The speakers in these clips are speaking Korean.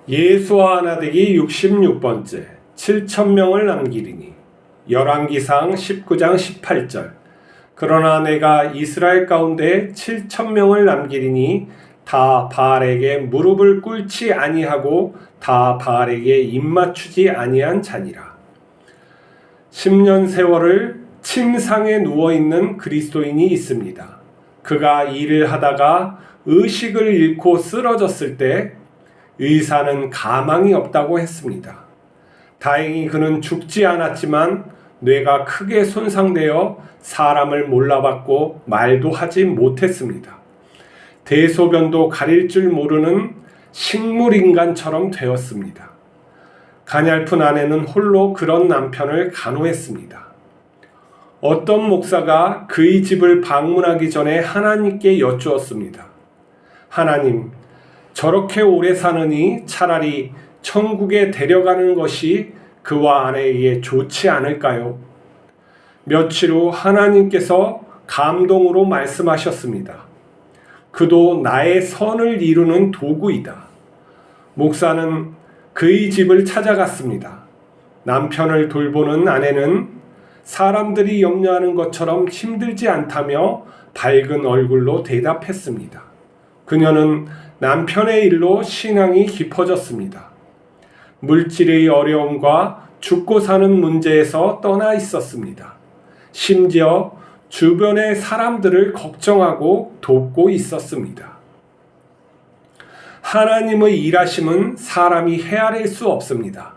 예수와 나되기 66번째 7,000명을 남기리니. 열왕기상 19장 18절. 그러나 내가 이스라엘 가운데 7,000명을 남기리니 다 바알에게 무릎을 꿇지 아니하고 다 바알에게 입맞추지 아니한 자니라. 10년 세월을 침상에 누워있는 그리스도인이 있습니다. 그가 일을 하다가 의식을 잃고 쓰러졌을 때 의사는 가망이 없다고 했습니다. 다행히 그는 죽지 않았지만 뇌가 크게 손상되어 사람을 몰라봤고 말도 하지 못했습니다. 대소변도 가릴 줄 모르는 식물인간처럼 되었습니다. 가냘픈 아내는 홀로 그런 남편을 간호했습니다. 어떤 목사가 그의 집을 방문하기 전에 하나님께 여쭈었습니다. 하나님, 저렇게 오래 사느니 차라리 천국에 데려가는 것이 그와 아내에게 좋지 않을까요? 며칠 후 하나님께서 감동으로 말씀하셨습니다. 그도 나의 선을 이루는 도구이다. 목사는 그의 집을 찾아갔습니다. 남편을 돌보는 아내는 사람들이 염려하는 것처럼 힘들지 않다며 밝은 얼굴로 대답했습니다. 그녀는 남편의 일로 신앙이 깊어졌습니다. 물질의 어려움과 죽고 사는 문제에서 떠나 있었습니다. 심지어 주변의 사람들을 걱정하고 돕고 있었습니다. 하나님의 일하심은 사람이 헤아릴 수 없습니다.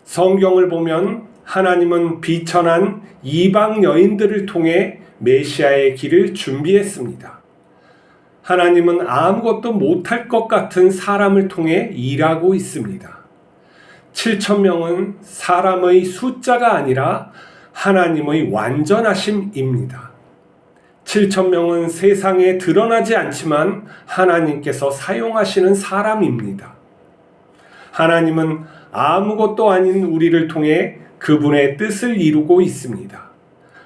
성경을 보면 하나님은 비천한 이방 여인들을 통해 메시아의 길을 준비했습니다. 하나님은 아무것도 못할 것 같은 사람을 통해 일하고 있습니다. 7,000명은 사람의 숫자가 아니라 하나님의 완전하심입니다. 7,000명은 세상에 드러나지 않지만 하나님께서 사용하시는 사람입니다. 하나님은 아무것도 아닌 우리를 통해 그분의 뜻을 이루고 있습니다.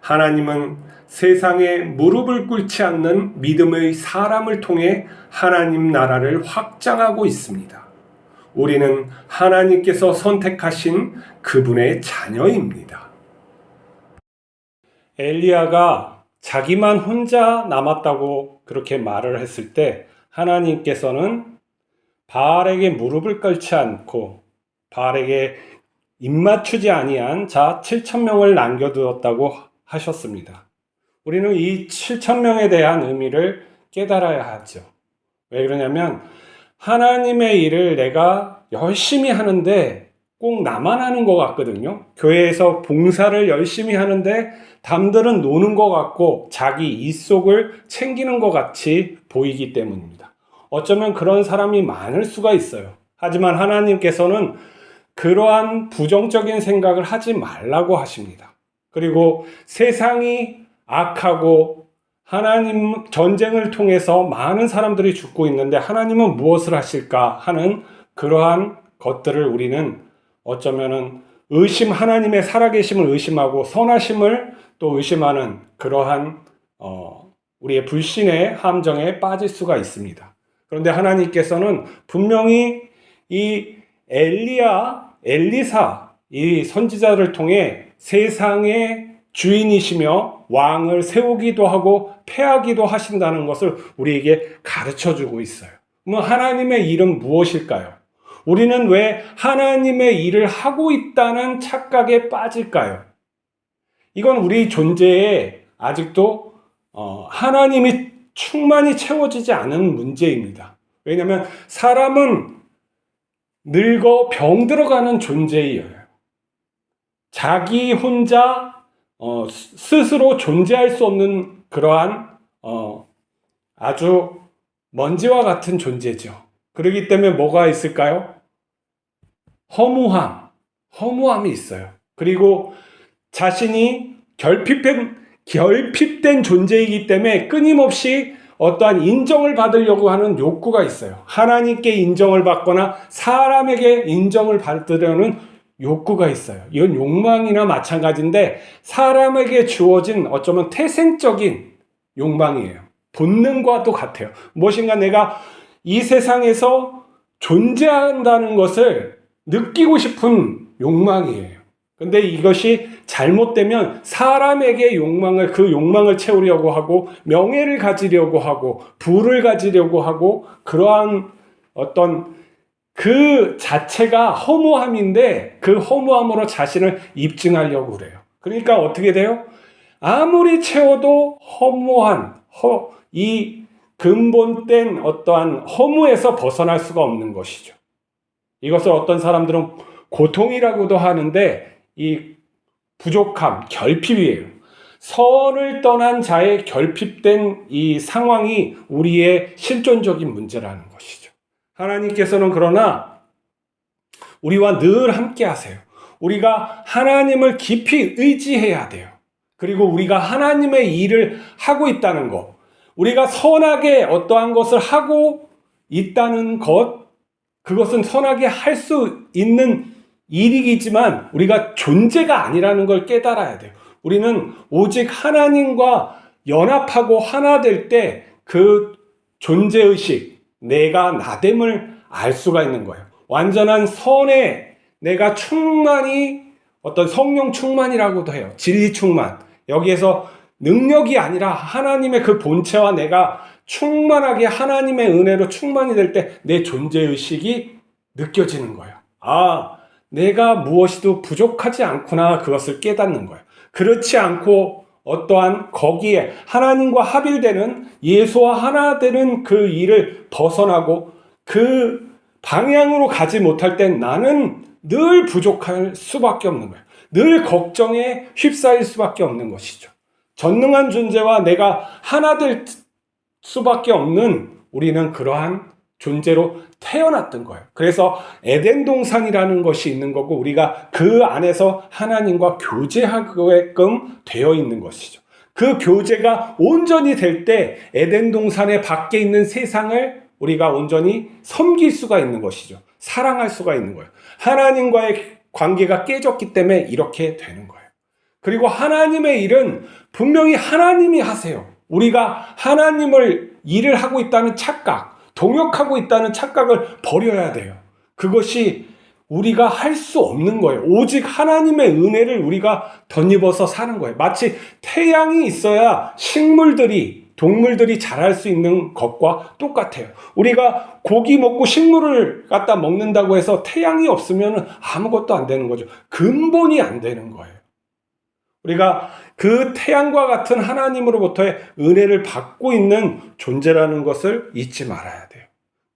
하나님은 세상에 무릎을 꿇지 않는 믿음의 사람을 통해 하나님 나라를 확장하고 있습니다. 우리는 하나님께서 선택하신 그분의 자녀입니다. 엘리야가 자기만 혼자 남았다고 그렇게 말을 했을 때 하나님께서는 바알에게 무릎을 꿇지 않고 바알에게 입맞추지 아니한 자 7,000명을 남겨두었다고 하셨습니다. 우리는 이 7,000명에 대한 의미를 깨달아야 하죠. 왜 그러냐면 하나님의 일을 내가 열심히 하는데 꼭 나만 하는 것 같거든요. 교회에서 봉사를 열심히 하는데 남들은 노는 것 같고 자기 입속을 챙기는 것 같이 보이기 때문입니다. 어쩌면 그런 사람이 많을 수가 있어요. 하지만 하나님께서는 그러한 부정적인 생각을 하지 말라고 하십니다. 그리고 세상이 악하고 하나님 전쟁을 통해서 많은 사람들이 죽고 있는데 하나님은 무엇을 하실까 하는 그러한 것들을 우리는 어쩌면은 하나님의 살아계심을 의심하고 선하심을 또 의심하는 그러한 우리의 불신의 함정에 빠질 수가 있습니다. 그런데 하나님께서는 분명히 이 엘리사 이 선지자를 통해 세상의 주인이시며 왕을 세우기도 하고 패하기도 하신다는 것을 우리에게 가르쳐주고 있어요. 그럼 하나님의 일은 무엇일까요? 우리는 왜 하나님의 일을 하고 있다는 착각에 빠질까요? 이건 우리 존재에 아직도 하나님이 충만히 채워지지 않은 문제입니다. 왜냐하면 사람은 늙어 병들어가는 존재예요. 자기 혼자 스스로 존재할 수 없는 그러한 아주 먼지와 같은 존재죠. 그렇기 때문에 뭐가 있을까요? 허무함이 있어요. 그리고 자신이 결핍된 존재이기 때문에 끊임없이 어떠한 인정을 받으려고 하는 욕구가 있어요. 하나님께 인정을 받거나 사람에게 인정을 받으려는 욕구가 있어요. 이건 욕망이나 마찬가지인데 사람에게 주어진 어쩌면 태생적인 욕망이에요. 본능과도 같아요. 무엇인가 내가 이 세상에서 존재한다는 것을 느끼고 싶은 욕망이에요. 근데 이것이 잘못되면 사람에게 그 욕망을 채우려고 하고, 명예를 가지려고 하고, 부를 가지려고 하고, 그러한 어떤 그 자체가 허무함인데, 그 허무함으로 자신을 입증하려고 그래요. 그러니까 어떻게 돼요? 아무리 채워도 허무한, 이 근본된 어떠한 허무에서 벗어날 수가 없는 것이죠. 이것을 어떤 사람들은 고통이라고도 하는데, 이 부족함, 결핍이에요. 선을 떠난 자의 결핍된 이 상황이 우리의 실존적인 문제라는 것이죠. 하나님께서는 그러나 우리와 늘 함께 하세요. 우리가 하나님을 깊이 의지해야 돼요. 그리고 우리가 하나님의 일을 하고 있다는 것, 우리가 선하게 어떠한 것을 하고 있다는 것, 그것은 선하게 할 수 있는 일이지만 우리가 존재가 아니라는 걸 깨달아야 돼요. 우리는 오직 하나님과 연합하고 하나 될 때 그 존재의식, 내가 나됨을 알 수가 있는 거예요. 완전한 선에 내가 충만히, 어떤 성령 충만이라고도 해요. 진리 충만. 여기에서 능력이 아니라 하나님의 그 본체와 내가 충만하게 하나님의 은혜로 충만이 될 때 내 존재의식이 느껴지는 거예요. 내가 무엇이도 부족하지 않구나, 그것을 깨닫는 거예요. 그렇지 않고 어떠한 거기에 하나님과 합일되는, 예수와 하나 되는 그 일을 벗어나고 그 방향으로 가지 못할 땐 나는 늘 부족할 수밖에 없는 거예요. 늘 걱정에 휩싸일 수밖에 없는 것이죠. 전능한 존재와 내가 하나 될 수밖에 없는, 우리는 그러한 존재로 태어났던 거예요. 그래서 에덴 동산이라는 것이 있는 거고, 우리가 그 안에서 하나님과 교제하게끔 되어 있는 것이죠. 그 교제가 온전히 될 때 에덴 동산의 밖에 있는 세상을 우리가 온전히 섬길 수가 있는 것이죠. 사랑할 수가 있는 거예요. 하나님과의 관계가 깨졌기 때문에 이렇게 되는 거예요. 그리고 하나님의 일은 분명히 하나님이 하세요. 우리가 하나님을 일을 하고 있다는 착각, 동역하고 있다는 착각을 버려야 돼요. 그것이 우리가 할 수 없는 거예요. 오직 하나님의 은혜를 우리가 덧입어서 사는 거예요. 마치 태양이 있어야 식물들이, 동물들이 자랄 수 있는 것과 똑같아요. 우리가 고기 먹고 식물을 갖다 먹는다고 해서 태양이 없으면 아무것도 안 되는 거죠. 근본이 안 되는 거예요. 우리가 그 태양과 같은 하나님으로부터의 은혜를 받고 있는 존재라는 것을 잊지 말아야 돼요.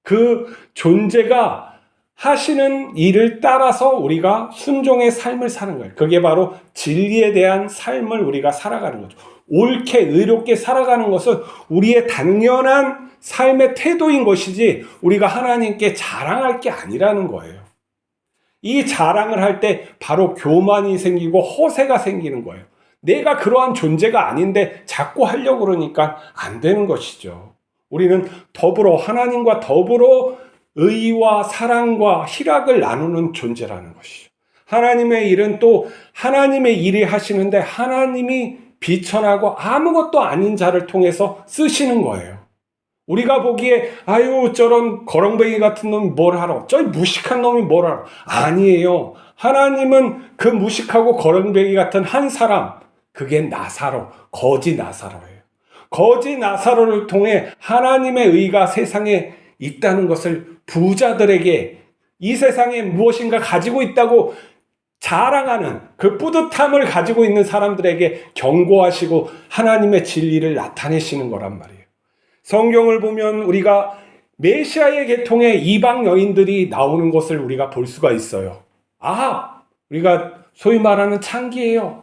그 존재가 하시는 일을 따라서 우리가 순종의 삶을 사는 거예요. 그게 바로 진리에 대한 삶을 우리가 살아가는 거죠. 옳게 의롭게 살아가는 것은 우리의 당연한 삶의 태도인 것이지 우리가 하나님께 자랑할 게 아니라는 거예요. 이 자랑을 할 때 바로 교만이 생기고 허세가 생기는 거예요. 내가 그러한 존재가 아닌데 자꾸 하려고 그러니까 안 되는 것이죠. 우리는 더불어, 하나님과 더불어 의와 사랑과 희락을 나누는 존재라는 것이죠. 하나님의 일은 또 하나님의 일이 하시는데 하나님이 비천하고 아무것도 아닌 자를 통해서 쓰시는 거예요. 우리가 보기에 저런 거렁뱅이 같은 놈이 뭘 하러, 저 무식한 놈이 뭘 하러. 아니에요. 하나님은 그 무식하고 거렁뱅이 같은 한 사람, 그게 나사로, 거지 나사로예요. 거지 나사로를 통해 하나님의 의가 세상에 있다는 것을 부자들에게, 이 세상에 무엇인가 가지고 있다고 자랑하는 그 뿌듯함을 가지고 있는 사람들에게 경고하시고 하나님의 진리를 나타내시는 거란 말이에요. 성경을 보면 우리가 메시아의 계통의 이방 여인들이 나오는 것을 우리가 볼 수가 있어요. 우리가 소위 말하는 창기예요.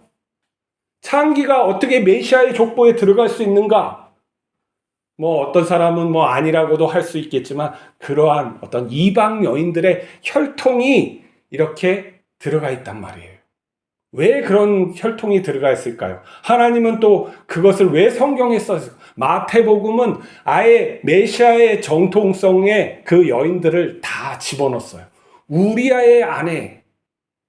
창기가 어떻게 메시아의 족보에 들어갈 수 있는가? 어떤 사람은 아니라고도 할 수 있겠지만 그러한 어떤 이방 여인들의 혈통이 이렇게 들어가 있단 말이에요. 왜 그런 혈통이 들어가 있을까요? 하나님은 또 그것을 왜 성경에 썼을까요? 마태복음은 아예 메시아의 정통성의 그 여인들을 다 집어넣었어요. 우리아의 아내,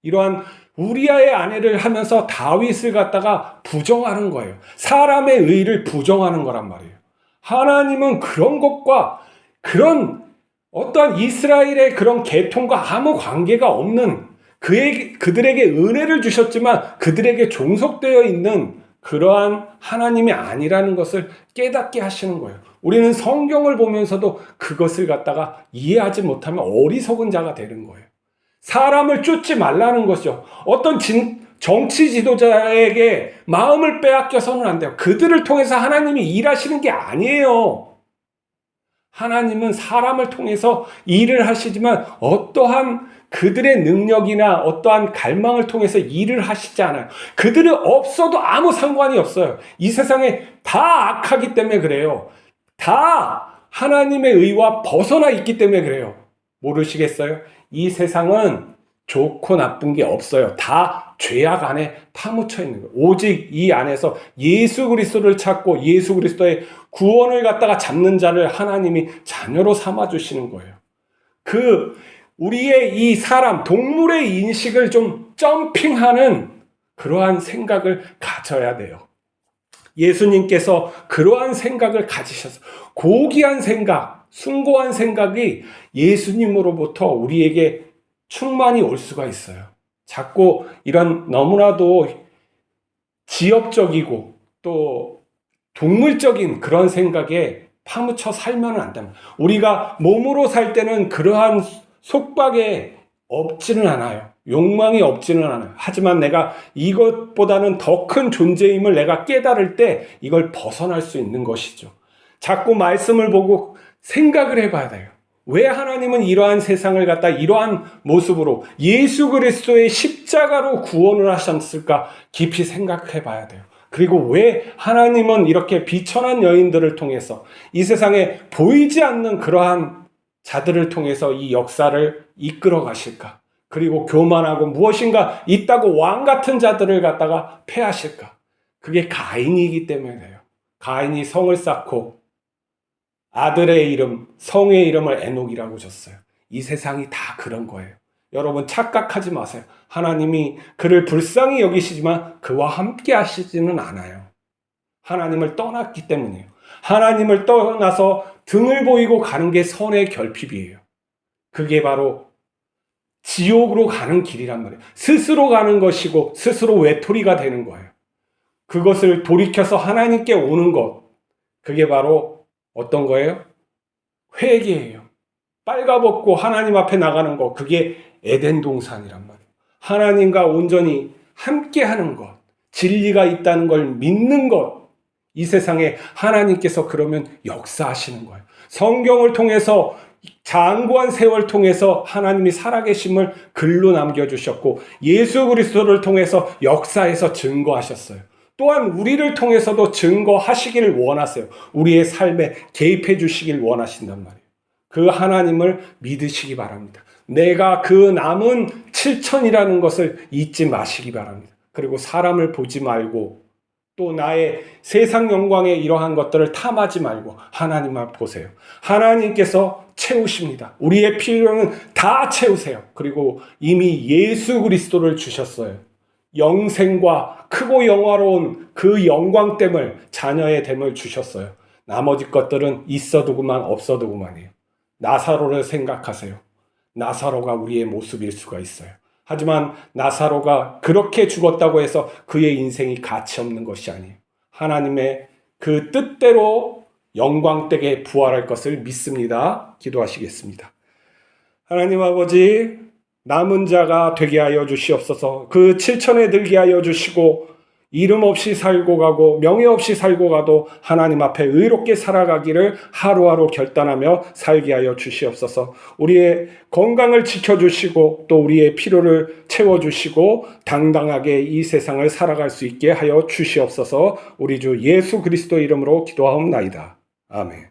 이러한 우리아의 아내를 하면서 다윗을 갖다가 부정하는 거예요. 사람의 의를 부정하는 거란 말이에요. 하나님은 그런 것과 그런 어떠한 이스라엘의 그런 계통과 아무 관계가 없는 그들에게 은혜를 주셨지만 그들에게 종속되어 있는 그러한 하나님이 아니라는 것을 깨닫게 하시는 거예요. 우리는 성경을 보면서도 그것을 갖다가 이해하지 못하면 어리석은 자가 되는 거예요. 사람을 쫓지 말라는 것이죠. 어떤 정치 지도자에게 마음을 빼앗겨서는 안 돼요. 그들을 통해서 하나님이 일하시는 게 아니에요. 하나님은 사람을 통해서 일을 하시지만 어떠한 그들의 능력이나 어떠한 갈망을 통해서 일을 하시지 않아요. 그들은 없어도 아무 상관이 없어요. 이 세상에 다 악하기 때문에 그래요. 다 하나님의 의와 벗어나 있기 때문에 그래요. 모르시겠어요? 이 세상은 좋고 나쁜 게 없어요. 다 죄악 안에 파묻혀 있는 거예요. 오직 이 안에서 예수 그리스도를 찾고 예수 그리스도의 구원을 갖다가 잡는 자를 하나님이 자녀로 삼아주시는 거예요. 우리의 이 사람, 동물의 인식을 좀 점핑하는 그러한 생각을 가져야 돼요. 예수님께서 그러한 생각을 가지셔서 고귀한 생각, 숭고한 생각이 예수님으로부터 우리에게 충만히 올 수가 있어요. 자꾸 이런 너무나도 지역적이고 또 동물적인 그런 생각에 파묻혀 살면 안 됩니다. 우리가 몸으로 살 때는 그러한 속박에 없지는 않아요. 욕망이 없지는 않아요. 하지만 내가 이것보다는 더 큰 존재임을 내가 깨달을 때 이걸 벗어날 수 있는 것이죠. 자꾸 말씀을 보고 생각을 해봐야 돼요. 왜 하나님은 이러한 세상을 갖다 이러한 모습으로 예수 그리스도의 십자가로 구원을 하셨을까 깊이 생각해 봐야 돼요. 그리고 왜 하나님은 이렇게 비천한 여인들을 통해서 이 세상에 보이지 않는 그러한 자들을 통해서 이 역사를 이끌어 가실까? 그리고 교만하고 무엇인가 있다고 왕 같은 자들을 갖다가 패하실까? 그게 가인이기 때문에 그래요. 가인이 성을 쌓고 아들의 이름, 성의 이름을 에녹이라고 줬어요. 이 세상이 다 그런 거예요. 여러분 착각하지 마세요. 하나님이 그를 불쌍히 여기시지만 그와 함께 하시지는 않아요. 하나님을 떠났기 때문이에요. 하나님을 떠나서 등을 보이고 가는 게 선의 결핍이에요. 그게 바로 지옥으로 가는 길이란 말이에요. 스스로 가는 것이고 스스로 외톨이가 되는 거예요. 그것을 돌이켜서 하나님께 오는 것, 그게 바로 어떤 거예요? 회개예요. 빨가벗고 하나님 앞에 나가는 것, 그게 에덴 동산이란 말이에요. 하나님과 온전히 함께하는 것, 진리가 있다는 걸 믿는 것, 이 세상에 하나님께서 그러면 역사하시는 거예요. 성경을 통해서 장구한 세월 통해서 하나님이 살아계심을 글로 남겨주셨고 예수 그리스도를 통해서 역사에서 증거하셨어요. 또한 우리를 통해서도 증거하시기를 원하세요. 우리의 삶에 개입해 주시길 원하신단 말이에요. 그 하나님을 믿으시기 바랍니다. 내가 그 남은 7천이라는 것을 잊지 마시기 바랍니다. 그리고 사람을 보지 말고 또 나의 세상 영광에 이러한 것들을 탐하지 말고 하나님만 보세요. 하나님께서 채우십니다. 우리의 필요는 다 채우세요. 그리고 이미 예수 그리스도를 주셨어요. 영생과 크고 영화로운 그 영광됨을, 자녀의 됨을 주셨어요. 나머지 것들은 있어도 그만 없어도 그만이에요. 나사로를 생각하세요. 나사로가 우리의 모습일 수가 있어요. 하지만 나사로가 그렇게 죽었다고 해서 그의 인생이 가치 없는 것이 아니에요. 하나님의 그 뜻대로 영광되게 부활할 것을 믿습니다. 기도하시겠습니다. 하나님 아버지, 남은 자가 되게 하여 주시옵소서. 그 7천에 들게 하여 주시고 이름 없이 살고 가고 명예 없이 살고 가도 하나님 앞에 의롭게 살아가기를 하루하루 결단하며 살게 하여 주시옵소서. 우리의 건강을 지켜주시고 또 우리의 필요를 채워주시고 당당하게 이 세상을 살아갈 수 있게 하여 주시옵소서. 우리 주 예수 그리스도 이름으로 기도하옵나이다. 아멘.